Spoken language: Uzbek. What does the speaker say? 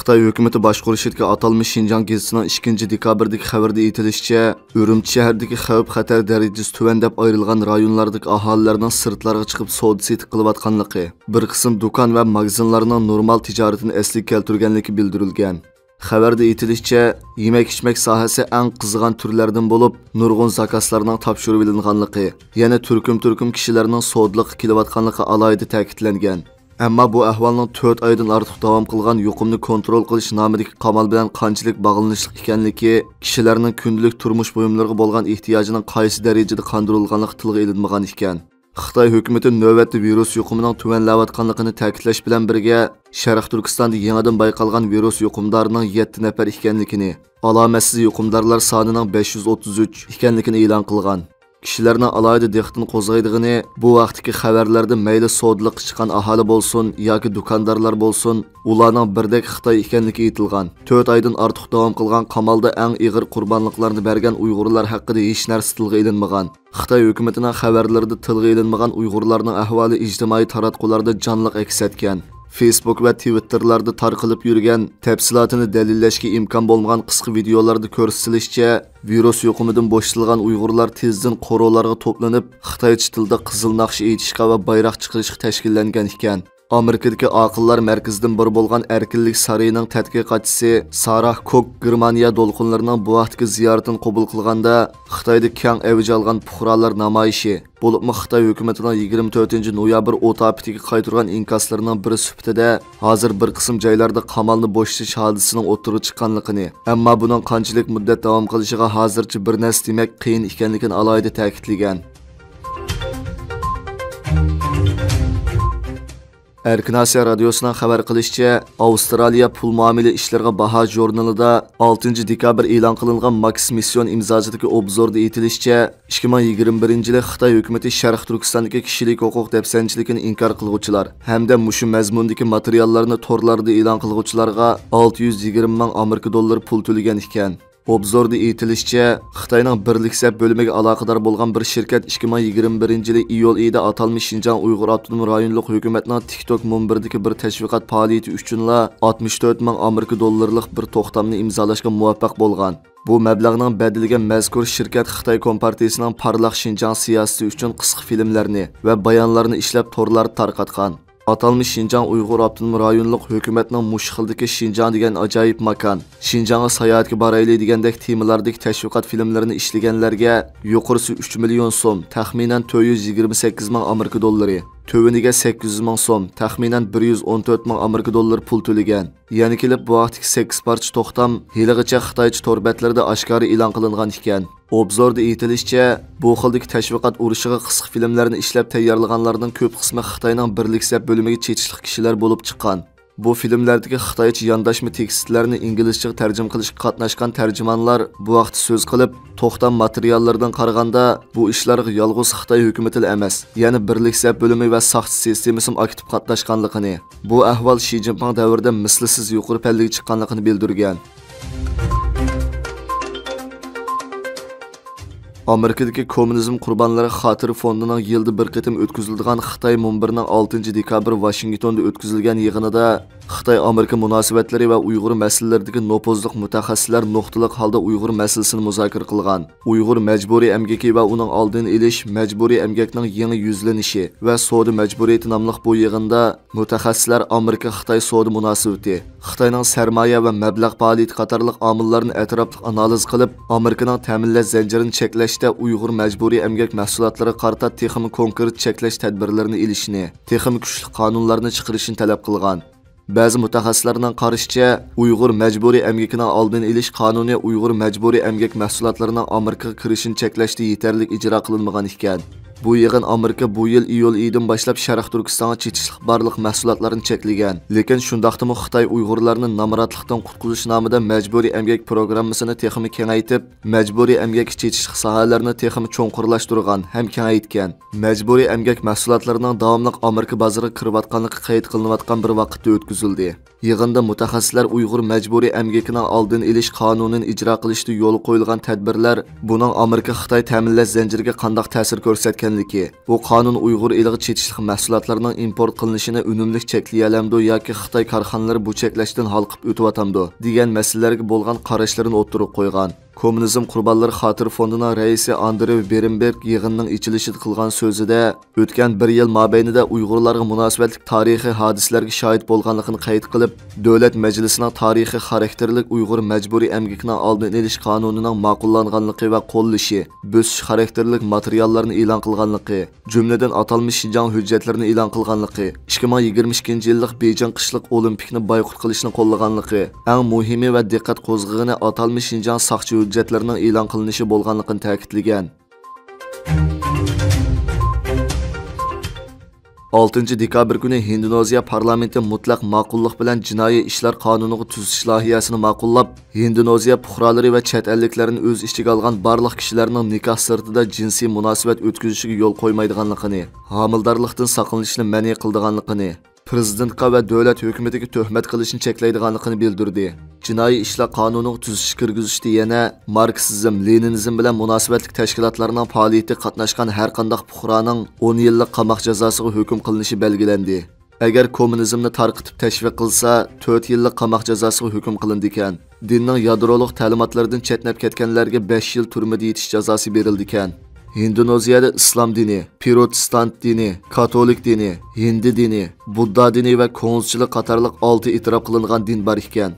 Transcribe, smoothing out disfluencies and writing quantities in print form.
Xitoy hökuməti başquruşidagi atalmış Şinjan gezitining 2 dekabrdagi xabarda aytilishicha, Urumchi shahridagi xavf-xatar darajasi tuvan deb ayrilgan rayonlardagi aholilarning sirtlarga chiqib savdo setiq qilayotganligi, bir qism do'kon va magazinlarning normal tijoratini asliga keltirganligi bildirilgan. Xabarda aytilishicha, yemek-ichmak sohasi eng qizigan turlardan bo'lib, nurg'un zakaslarning topshirib olinganligi, yana turkum kishilarning savdoga kelayotganligi alohida ta'kidlangan. Ammo bu ahvolning 4 oydan ortiq davom qilgan yuqumni kontrol qilish nomidagi qamal bilan qanchalik bog'lanishlik ekanligi, kishilarning kundalik turmush buyumlariga bo'lgan ehtiyojining qaysi darajada qondirilganligi tilga ilinmagan ekan. Xitoy hukumati navbatda virus yuqumining tuvanlayotganligini ta'kidlash bilan birga, Sharq Turkistonda yangidan bayqalgan virus yuqumdorining 7 nafar ekanligini, alomatsiz yuqumdorlar sonining 533 ekanligini e'lon qilgan. Kishilarning alohida diqqatini qo'zg'aydigani bu vaqtdagi xabarlarda mayli savdoga chiqqan aholi bo'lsin yoki do'kondorlar bo'lsin, ularning birdek Xitoy ekanligi aytilgan. 4 oydan ortiq davom qilgan qamalda eng og'ir qurbonliklarni bergan Uyg'urlar haqida hech narsa tilga ilinmagan. Xitoy hukumatining xabarlarida tilga ilinmagan Uyg'urlarning ahvoli ijtimoiy taratqularda jonliq aks etgan. Facebook va Twitterlarda tarqalib yurgan, tafsilotini dalillashga imkon bo'lmagan qisqa videolarda ko'rsatilishicha, virus yuqumidan bo'shatilgan Uyg'urlar tezdan qo'rovlarga to'planib, Xitoycha tilda qizil naqsh aytishga va bayroq chiqarishga tashkillangan ekan. Amerikadagi aqllar markazidan biri bo'lgan Erkinlik saroyining tadqiqotchisi Sarah Kok Germaniya to'lqinlarining bu vaqtdagi ziyoratini qabul qilganda, Xitoyda keng avj olgan fuqarolar namoyishi, bo'libmi Xitoy hukumatining 24 noyabr o'tapitiga qaytirgan inkaslarining biri sifatida hozir bir qism joylarda qamalni bo'shatish hodisasining o'tirib chiqqanligini, ammo buning qanchalik muddat davom qilishiga hozircha bir narsa demak qiyin ekanligini alohida ta'kidlagan. Erkin Asiya radiosunun xabar qilishicha, Avstraliya pul muomala ishlariga baho jurnalida 6 dekabr e'lon qilingan Max Mission imzosidagi obzorda aytilishicha, 2021-yil Xitoy hukumati Sharq Turkistondagi kishilik huquq dafsanchiligini inkor qiluvchilar hamda mushu mazmundagi materiallarni torlarda e'lon qiluvchilarga 620 ming Amerika dollari pul to'lagan ekan. Obzorda aytilishicha, Xitoyning birliksab bo'limiga aloqador bo'lgan bir shirkat 2021-yil iyul oyida atalmış Şinjan Uyg'ur avtonom rayonlik hukumatning TikTok munbiridagi bir tashviqot faoliyati uchunla 64 ming Amerika dollarlik bir to'xtamni imzolashga muvaffaq bo'lgan. Bu mablag'ning badiliga mazkur shirkat Xitoy Kompartiyasining parlaq Şinjan siyosati uchun qisqa filmlarni va bayonlarni ishlab torlarda tarqatgan. Atalmış Şinjan Uyg'ur avtonom rayonlik hukumatning mushxildagi Şinjan degan ajoyib makon, Şinjanga sayohatga boraylik degandek temalardagi tashviqot filmlarini ishlaganlarga yuqorisi 3 million so'm, taxminan 428 ming Amerika dollari, töveniga 800 ming so'm, taxminan 114 ming Amerika dollari pul to'lagan. Ya'ni kelib bu vaqtdagi 8 parcha to'xtam haligacha Xitoycha torbatlarda oshkora e'lon qilingan ekan. Obzorda aytilishicha, bu xildagi tashviqot urushiga qisqa filmlarni ishlab tayyorlaganlarning ko'p qismi Xitoyning birliksab bo'limiga chetishlik kishilar bo'lib chiqqan. Bu filmlardagi Xitoycha yondashma tekstlarni inglizchaga tarjima qilishga qatnashgan tarjimonlar bu vaqt so'z qilib, to'xtam materiallaridan qaraganda bu ishlarga yolg'iz Xitoy hukumati emas, ya'ni birliksab bo'limi va soxta sistemasi aktiv qatnashganligini, bu ahvol Xi Jinping davrida mislsiz yuqori pallaga chiqqanligini bildirgan. Amerikadagi kommunizm qurbonlari xotiri fondining yilda bir qatim o'tkaziladigan Xitoy munbirining 6 dekabr Washingtonda o'tkazilgan yig'inida Xitoy Amerika munosabatlari va Uyg'ur masalalaridagi nopozliq mutaxassislar nuqtaliq holda Uyg'ur masalasini muzokara qilgan. Uyg'ur majburiy emgaki va uning oldini olish, majburiy emgakning yangi yuzlanishi va savdo majburiyati nomli bu yig'inda mutaxassislar Amerika Xitoy savdo munosabati, Xitoyning sarmoya va mablag' faoliyati qatorliq omillarni atrofli analiz qilib, Amerikaning ta'minlash zanjirini cheklashda Uyg'ur majburiy emgak mahsulotlari qarta texnik konkret cheklash tadbirlarini ilishni, texnik kuchli qonunlarni chiqarishni talab qilgan. Ba'zi mutaxassislarning qarashicha, Uyg'ur majburiy emgakining oldini olish qonuni Uyg'ur majburiy emgak mahsulotlarining Amerikaga kirishini cheklashda yetarli ijro qilinmagan ekan. Bu yig'in Amerika bu yil iyul oyidan boshlab Sharq Turkistonga chetishlik barliq mahsulotlarni cheklagan. Lekin shundaqdimi Xitoy Uyg'urlarni namoratlikdan qutqizish nomida majburiy emgak programmasini texnik kengaytib, majburiy emgak chetishlik sohalarini texnik cho'nqurlashtirgan ham kengaytgan. Majburiy emgak mahsulotlarining davomli Amerika bozoriga kirayotganligi qayd qilinayotgan bir vaqtda o'tkazildi. Yig'inda mutaxassislar Uyg'ur majburiy emgakining oldini olish qonunini ijro qilishda yo'l qo'yilgan tadbirlar, buning Amerika Xitoy ta'minlash zanjiriga qanday ta'sir ko'rsatgan ekanligi. Bu qonun Uyg'ur eliga chetishlik mahsulotlarining import qilinishini unumli cheklayalamdi yoki Xitoy korxonalari bu cheklashdan halqib o'tyotamdi degan masalalarga bo'lgan qarashlarini o'ttirib qo'ygan. Kommunizm qurbonlari xotir fondining raisi Andrey Berenberg yig'inning ichilishida qilgan so'zida o'tgan 1 yil mobaynida Uyg'urlarga munosabatli tarixiy hodisalarga shohid bo'lganligini qayd qilib, davlat majlisining tarixiy xarakterlik Uyg'ur majburiy emgakning oldini olish qonunining ma'qullanganligi va qo'llashi, bo'sish xarakterlik materiallarni e'lon qilganligi, jumladan atalmish Şinjan hujjatlarini e'lon qilganligi, 2022-yillik Beijing qishliq olimpikni boyqut qilishni qo'llaganligi, eng muhimi va diqqat qo'zg'agani atalmish Şinjan saqchi hujjatlarning e'lon qilinishi bo'lganligini ta'kidlagan. 6 dekabr kuni Indoneziya parlamenti mutlaq ma'qullik bilan jinoiy ishlar qonuniga tuzish loyihasini ma'qullab, Indoneziya fuqarolari va chet elliklarni o'z ichiga olgan barliq kishilarning nikoh sirtida jinsiy munosabat o'tkazishiga yo'l qo'ymaydiganligini, homildorlikdan saqlanishni ma'ni qildiganligini, prezidentga va davlat hukumatiga tuhmat qilishni cheklaydiganligini bildirdi. Jinoiy ishlar qonuniga tuzish kirgizishda yana Marksizm, Leninizm bilan munosabatli tashkilotlarning faoliyati qatnashgan har qanday fuqaroning 10 yillik qamoq jazosiga hukm qilinishi belgilandi. Agar kommunizmni tarqitib tashviq qilsa, 4 yillik qamoq jazosiga hukm qilindi ekan. Dinning yadroliq ta'limotlaridan chetnab ketganlarga 5 yil turmada yetish jazosi berildi ekan. Indoneziyada islom dini, protestant dini, katolik dini, hindi dini, budda dini va konfutsiyachilik qatorliq 6 e'tirof qilingan din bor ekan.